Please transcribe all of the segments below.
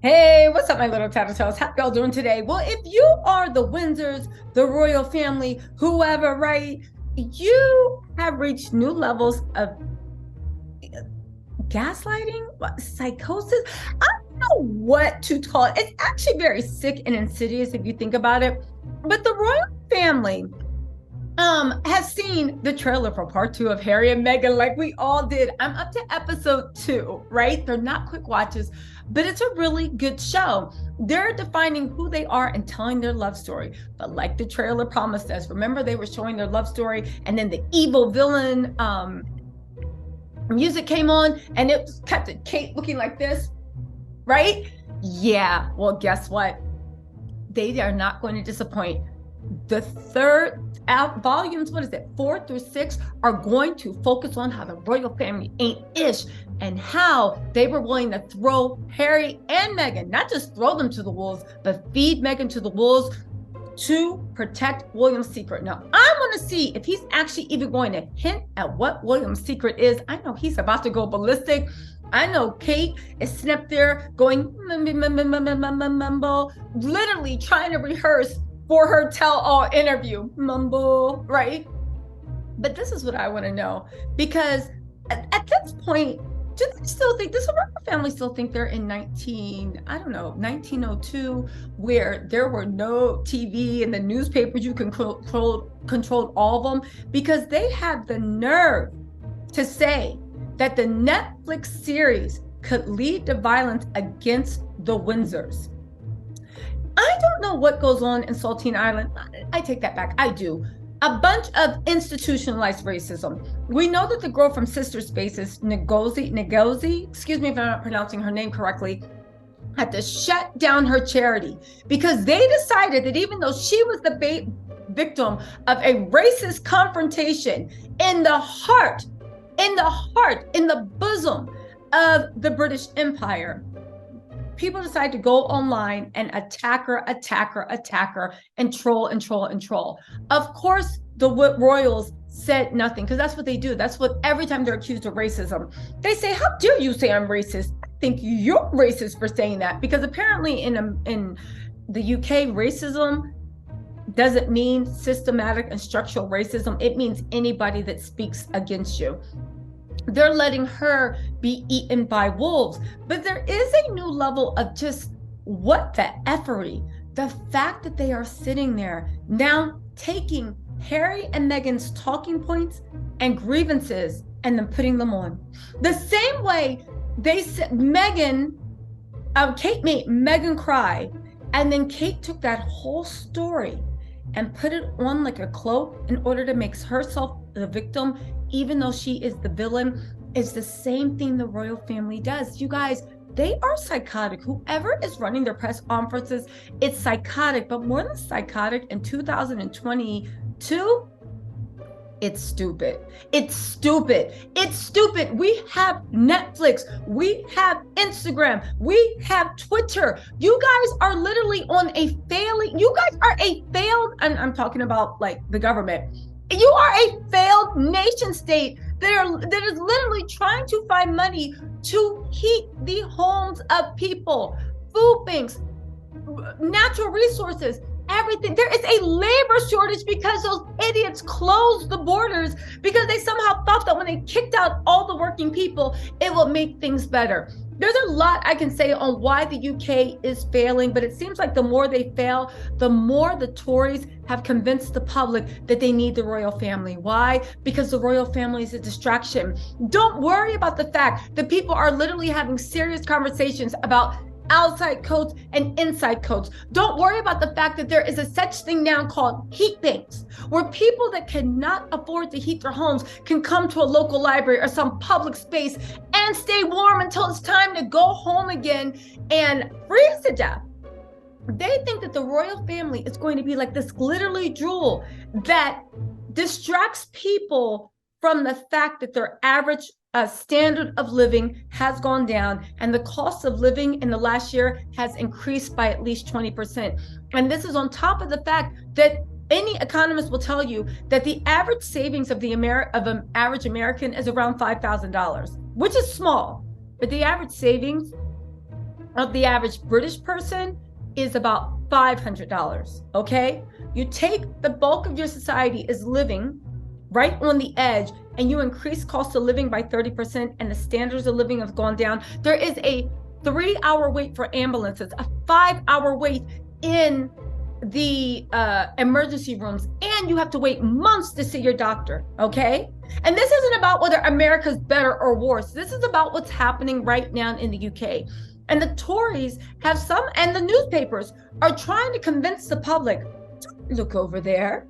Hey, what's up, my little tattletales? How y'all doing today? Well, if you are the Windsors, the royal family, whoever, right, you have reached new levels of gaslighting, psychosis. I don't know what to call it. It's actually very sick and insidious if you think about it. But the royal family has seen the trailer for part 2 of Harry and Meghan, like we all did. I'm up to episode 2, right? They're not quick watches, but it's a really good show. They're defining who they are and telling their love story. But like the trailer promised us, remember they were showing their love story, and then the evil villain music came on, and it kept Kate looking like this, right? Yeah, well, guess what? They are not going to disappoint. The third volumes, what is it, 4 through 6, are going to focus on how the royal family ain't ish and how they were willing to throw Harry and Meghan, not just throw them to the wolves, but feed Meghan to the wolves to protect William's secret. Now, I want to see if he's actually even going to hint at what William's secret is. I know he's about to go ballistic. I know Kate is sitting up there going, literally trying to rehearse for her tell-all interview, mumble, right? But this is what I want to know, because at this point, do they still think, does the royal family still think they're in 1902, where there were no TV and the newspapers, you controlled all of them? Because they have the nerve to say that the Netflix series could lead to violence against the Windsors. I don't know what goes on in Saltine Island. I take that back. I do. A bunch of institutionalized racism. We know that the girl from Sister Spaces, Ngozi, excuse me if I'm not pronouncing her name correctly, had to shut down her charity because they decided that even though she was the victim of a racist confrontation in the bosom of the British Empire, people decide to go online and attack her, and troll. Of course, the royals said nothing, because that's what they do. That's what, every time they're accused of racism, they say, how dare you say I'm racist? I think you're racist for saying that. Because apparently in the UK, racism doesn't mean systematic and structural racism. It means anybody that speaks against you. They're letting her be eaten by wolves. But there is a new level of just what the effery. The fact that they are sitting there now taking Harry and Meghan's talking points and grievances and then putting them on. The same way they said Kate made Meghan cry, and then Kate took that whole story and put it on like a cloak in order to make herself the victim, even though she is the villain. Is the same thing the royal family does. You guys, they are psychotic. Whoever is running their press conferences, it's psychotic. But more than psychotic, in 2022, it's stupid. It's stupid. It's stupid. We have Netflix. We have Instagram. We have Twitter. You guys are literally on a failing, you guys are a failed, and I'm talking about like the government. You are a failed nation state that is literally trying to find money to heat the homes of people, food banks, natural resources, everything. There is a labor shortage because those idiots closed the borders, because they somehow thought that when they kicked out all the working people, it will make things better. There's a lot I can say on why the UK is failing, but it seems like the more they fail, the more the Tories have convinced the public that they need the royal family. Why? Because the royal family is a distraction. Don't worry about the fact that people are literally having serious conversations about outside coats and inside coats. Don't worry about the fact that there is a such thing now called heat banks, where people that cannot afford to heat their homes can come to a local library or some public space and stay warm until it's time to go home again and freeze to death. They think that the royal family is going to be like this glittery jewel that distracts people from the fact that their average standard of living has gone down, and the cost of living in the last year has increased by at least 20%. And this is on top of the fact that any economist will tell you that the average savings of an average American is around $5,000, which is small, but the average savings of the average British person is about $500, okay? You take the bulk of your society is living right on the edge, and you increase cost of living by 30%, and the standards of living have gone down. There is a 3-hour wait for ambulances, a 5-hour wait in the emergency rooms, and you have to wait months to see your doctor, okay? And this isn't about whether America's better or worse. This is about what's happening right now in the UK. And the Tories have some, and the newspapers are trying to convince the public, look over there,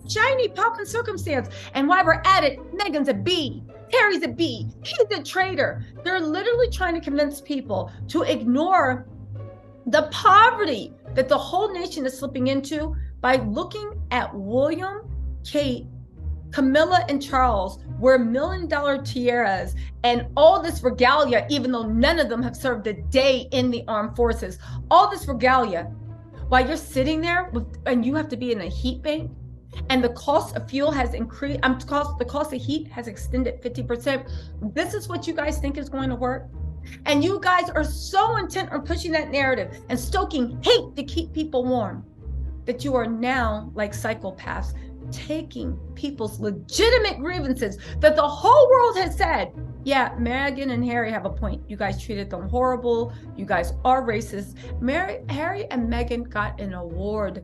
shiny pomp and circumstance. And while we're at it, Meghan's a B, Harry's a B, he's a traitor. They're literally trying to convince people to ignore the poverty that the whole nation is slipping into by looking at William, Kate, Camilla, and Charles wear $1 million tiaras and all this regalia, even though none of them have served a day in the armed forces. All this regalia, while you're sitting there and you have to be in a heat bank, and the cost of fuel has increased, the cost of heat has extended 50%. This is what you guys think is going to work? And you guys are so intent on pushing that narrative and stoking hate to keep people warm that you are now, like psychopaths, taking people's legitimate grievances that the whole world has said, yeah, Meghan and Harry have a point. You guys treated them horrible. You guys are racist. Harry and Meghan got an award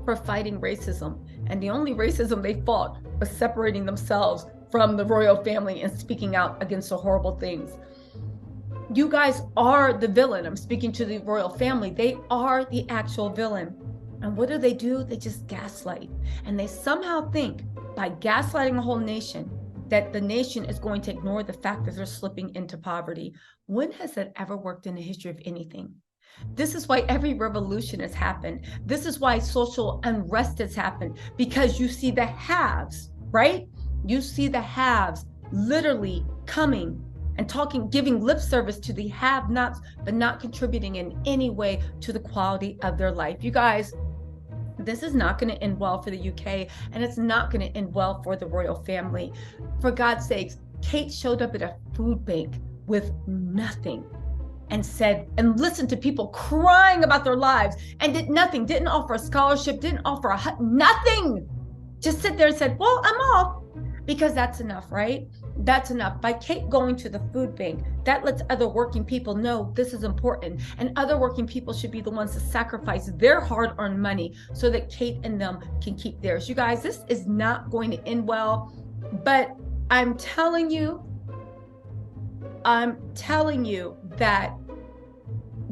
for fighting racism. And the only racism they fought was separating themselves from the royal family and speaking out against the horrible things. You guys are the villain. I'm speaking to the royal family. They are the actual villain. And what do? They just gaslight. And they somehow think by gaslighting a whole nation that the nation is going to ignore the fact that they're slipping into poverty. When has that ever worked in the history of anything? This is why every revolution has happened. This is why social unrest has happened, because you see the haves, right? You see the haves literally coming and talking, giving lip service to the have-nots, but not contributing in any way to the quality of their life. You guys, this is not going to end well for the UK, and it's not going to end well for the royal family. For God's sakes, Kate showed up at a food bank with nothing and said, and listened to people crying about their lives and did nothing, didn't offer a scholarship, didn't offer a hut, nothing. Just sit there and said, well, I'm off, because that's enough, right? That's enough. By Kate going to the food bank, that lets other working people know this is important. And other working people should be the ones to sacrifice their hard-earned money so that Kate and them can keep theirs. You guys, this is not going to end well, but I'm telling you that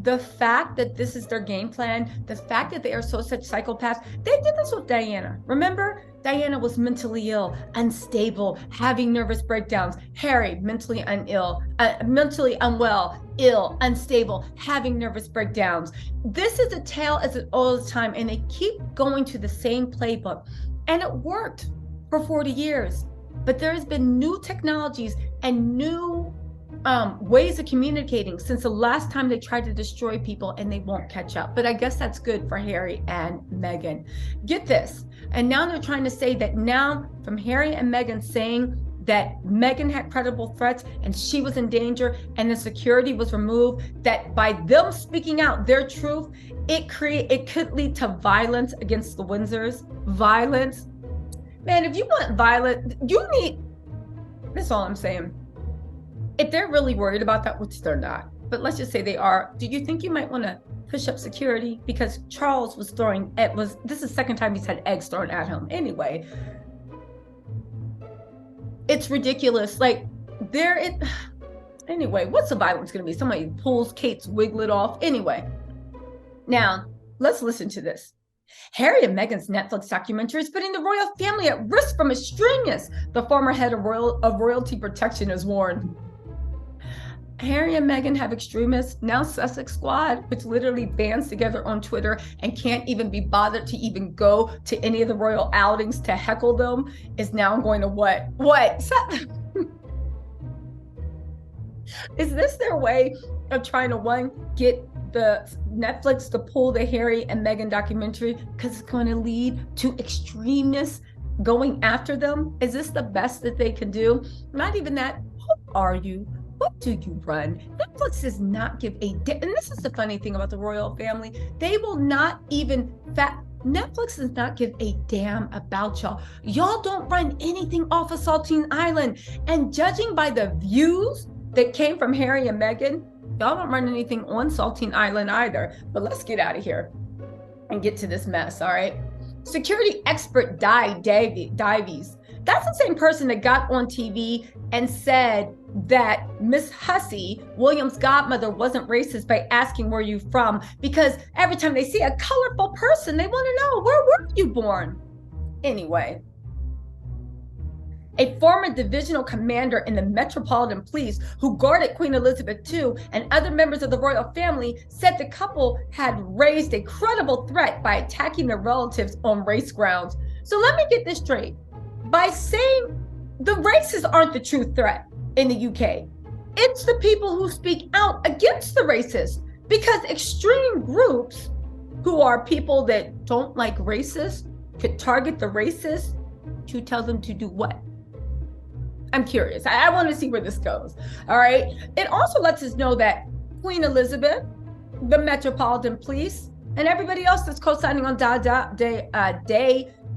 the fact that this is their game plan, the fact that they are such psychopaths, they did this with Diana. Remember? Diana was mentally ill, unstable, having nervous breakdowns. Harry, mentally unwell, ill, unstable, having nervous breakdowns. This is a tale as it all the time, and they keep going to the same playbook. And it worked for 40 years. But there has been new technologies and new ways of communicating since the last time they tried to destroy people, and they won't catch up. But I guess that's good for Harry and Meghan. Get this. And now they're trying to say that now from Harry and Meghan saying that Meghan had credible threats and she was in danger and the security was removed, that by them speaking out their truth, it could lead to violence against the Windsors. Violence. Man, if you want violence, you need, that's all I'm saying. If they're really worried about that, which they're not, but let's just say they are, do you think you might want to push up security? Because Charles was this is the second time he's had eggs thrown at him. Anyway, it's ridiculous. Like, anyway, what's the violence going to be? Somebody pulls Kate's wiglet off. Anyway, now let's listen to this. Harry and Meghan's Netflix documentary is putting the royal family at risk from extremists, the former head of royalty protection has warned. Harry and Meghan have extremists. Now Sussex Squad, which literally bands together on Twitter and can't even be bothered to even go to any of the royal outings to heckle them, is now going to what? Is this their way of trying to, get the Netflix to pull the Harry and Meghan documentary because it's going to lead to extremists going after them? Is this the best that they can do? Not even that. Who are you? What do you run? Netflix does not give a damn. And this is the funny thing about the royal family. They will not even Netflix does not give a damn about y'all. Y'all don't run anything off of Saltine Island. And judging by the views that came from Harry and Meghan, y'all don't run anything on Saltine Island either. But let's get out of here and get to this mess, all right? Security expert Dives. That's the same person that got on TV and said that Miss Hussey, William's godmother, wasn't racist by asking where you from, because every time they see a colorful person, they want to know, where were you born? Anyway, a former divisional commander in the Metropolitan Police who guarded Queen Elizabeth II and other members of the royal family said the couple had raised a credible threat by attacking their relatives on race grounds. So let me get this straight. By saying the racists aren't the true threat in the UK, it's the people who speak out against the racists, because extreme groups who are people that don't like racists could target the racists to tell them to do what? I'm curious. I want to see where this goes. All right. It also lets us know that Queen Elizabeth, the Metropolitan Police, and everybody else that's co-signing on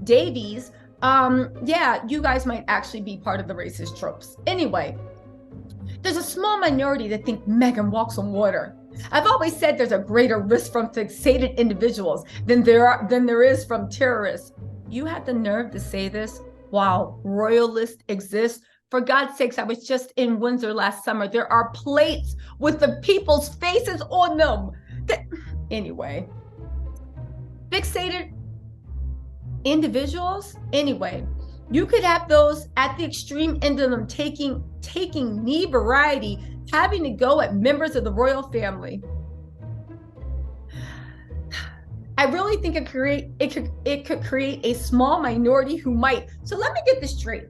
Davies, yeah, you guys might actually be part of the racist tropes. Anyway, there's a small minority that think Meghan walks on water. I've always said there's a greater risk from fixated individuals than there is from terrorists. You had the nerve to say this while royalists exist? For God's sakes, I was just in Windsor last summer. There are plates with the people's faces on them. Anyway, fixated individuals, anyway, you could have those at the extreme end of them taking knee variety, having to go at members of the royal family. I really think it could create a small minority who might. So let me get this straight.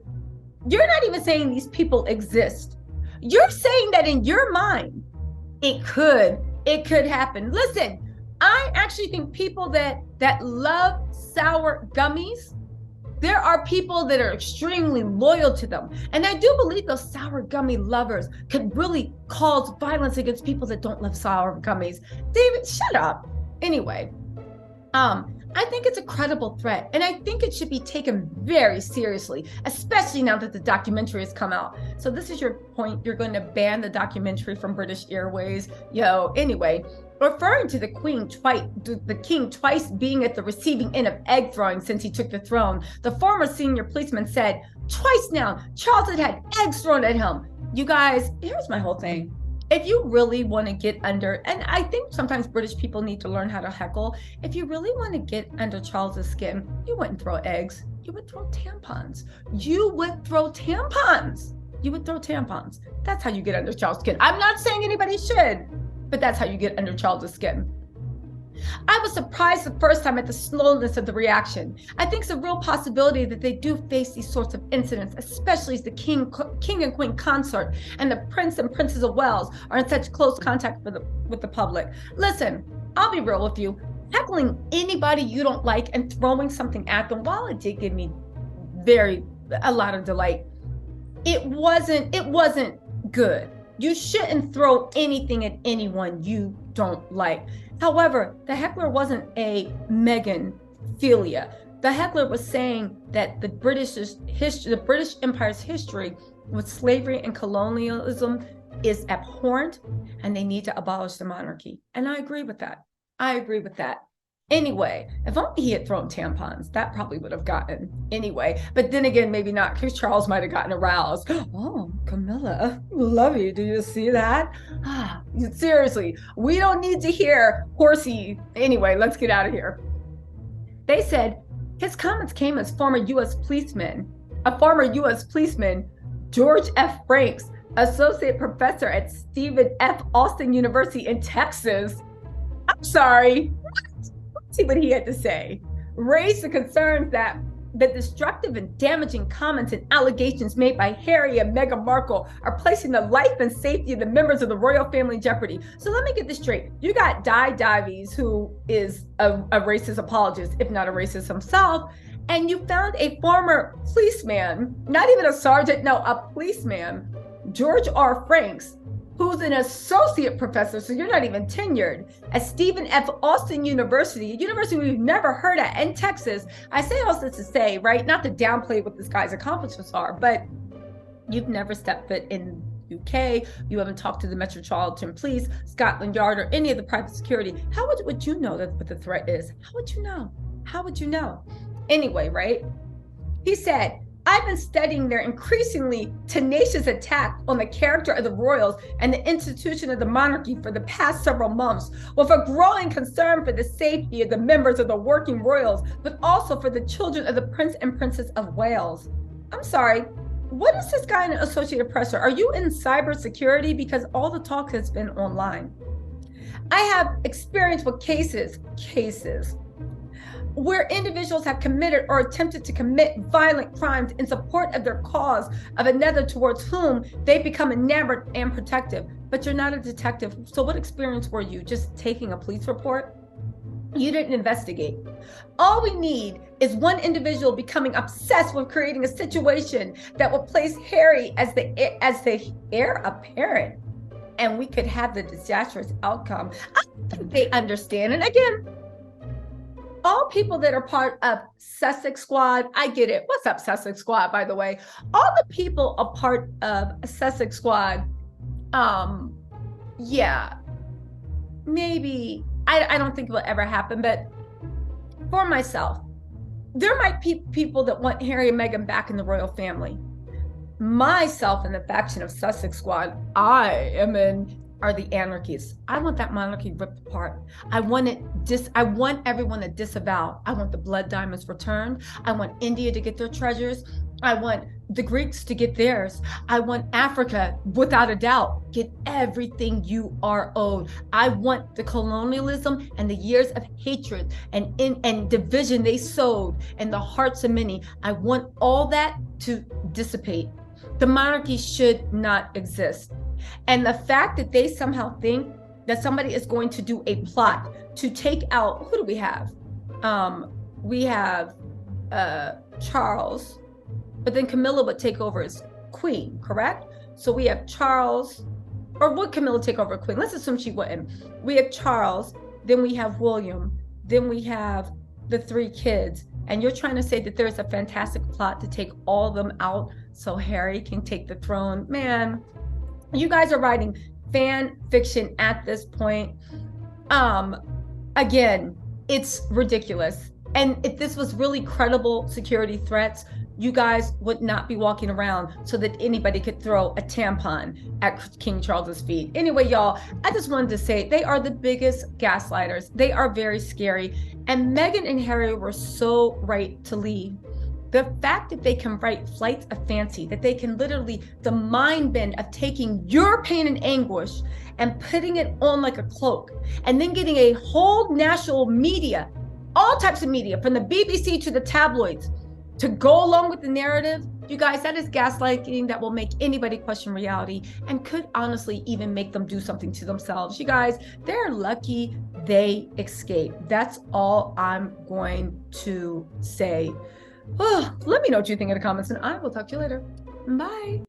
You're not even saying these people exist. You're saying that in your mind, it could happen. Listen, I actually think people that love sour gummies, there are people that are extremely loyal to them. And I do believe those sour gummy lovers could really cause violence against people that don't love sour gummies. David, shut up. Anyway, I think it's a credible threat, and I think it should be taken very seriously, especially now that the documentary has come out. So this is your point. You're going to ban the documentary from British Airways. Anyway, referring to the king twice being at the receiving end of egg throwing since he took the throne, the former senior policeman said, twice now, Charles had eggs thrown at him. You guys, here's my whole thing. If you really want to get under, and I think sometimes British people need to learn how to heckle, if you really want to get under Charles's skin, you wouldn't throw eggs, you would throw tampons. You would throw tampons. That's how you get under Charles's skin. I'm not saying anybody should, but that's how you get under Charles's skin. I was surprised the first time at the slowness of the reaction. I think it's a real possibility that they do face these sorts of incidents, especially as the king and queen consort and the prince and princess of Wales are in such close contact with the public. Listen, I'll be real with you. Heckling anybody you don't like and throwing something at them, while it did give me a lot of delight, it wasn't good. You shouldn't throw anything at anyone you don't like. However, the heckler wasn't a Meghan-philia. The heckler was saying that the British Empire's history with slavery and colonialism is abhorrent, and they need to abolish the monarchy. And I agree with that. Anyway, if only he had thrown tampons, that probably would have gotten anyway. But then again, maybe not, because Charles might have gotten aroused. Oh, Camilla, love you. Do you see that? Seriously, we don't need to hear horsey. Anyway, let's get out of here. They said his comments came as former U.S. policeman, George F. Franks, associate professor at Stephen F. Austin University in Texas. I'm sorry. See what he had to say. Raised the concerns that the destructive and damaging comments and allegations made by Harry and Meghan Markle are placing the life and safety of the members of the royal family in jeopardy. So let me get this straight. You got Dives, who is a racist apologist, if not a racist himself, and you found a former policeman, not even a sergeant, no, a policeman, George R. Franks, who's an associate professor, so you're not even tenured, at Stephen F. Austin University, a university we've never heard of in Texas. I say all this to say, right, not to downplay what this guy's accomplishments are, but you've never stepped foot in UK, you haven't talked to the Metropolitan Police, Scotland Yard, or any of the private security. How would you know that what the threat is? How would you know? How would you know? Anyway, right? He said, I've been studying their increasingly tenacious attack on the character of the royals and the institution of the monarchy for the past several months, with a growing concern for the safety of the members of the working royals, but also for the children of the Prince and Princess of Wales. I'm sorry, what is this guy in Associated Press? Are you in cybersecurity? Because all the talk has been online. I have experience with cases where individuals have committed or attempted to commit violent crimes in support of their cause of another towards whom they become enamored and protective. But you're not a detective. So what experience were you? Just taking a police report? You didn't investigate. All we need is one individual becoming obsessed with creating a situation that will place Harry as the heir apparent, and we could have the disastrous outcome. I don't think they understand. And again, all people that are part of Sussex Squad, I get it. What's up, Sussex Squad, by the way? All the people a part of Sussex Squad, yeah, maybe, I don't think it will ever happen, but for myself, there might be people that want Harry and Meghan back in the royal family. Myself in the faction of Sussex Squad, are the anarchists. I want that monarchy ripped apart. I want everyone to disavow. I want the blood diamonds returned. I want India to get their treasures. I want the Greeks to get theirs. I want Africa, without a doubt, get everything you are owed. I want the colonialism and the years of hatred and division they sowed in the hearts of many. I want all that to dissipate. The monarchy should not exist. And the fact that they somehow think that somebody is going to do a plot to take out, who do we have? We have Charles, but then Camilla would take over as queen, correct? So we have Charles, or would Camilla take over queen? Let's assume she wouldn't. We have Charles, then we have William, then we have the 3 kids. And you're trying to say that there's a fantastic plot to take all of them out so Harry can take the throne. Man, you guys are writing fan fiction at this point. Again, it's ridiculous. And if this was really credible security threats, you guys would not be walking around so that anybody could throw a tampon at King Charles's feet. Anyway, y'all, I just wanted to say they are the biggest gaslighters. They are very scary. And Meghan and Harry were so right to leave. The fact that they can write flights of fancy, that they can literally, the mind bend of taking your pain and anguish and putting it on like a cloak, and then getting a whole national media, all types of media, from the BBC to the tabloids, to go along with the narrative. You guys, that is gaslighting that will make anybody question reality and could honestly even make them do something to themselves. You guys, they're lucky they escaped. That's all I'm going to say. Oh, let me know what you think in the comments, and I will talk to you later. Bye.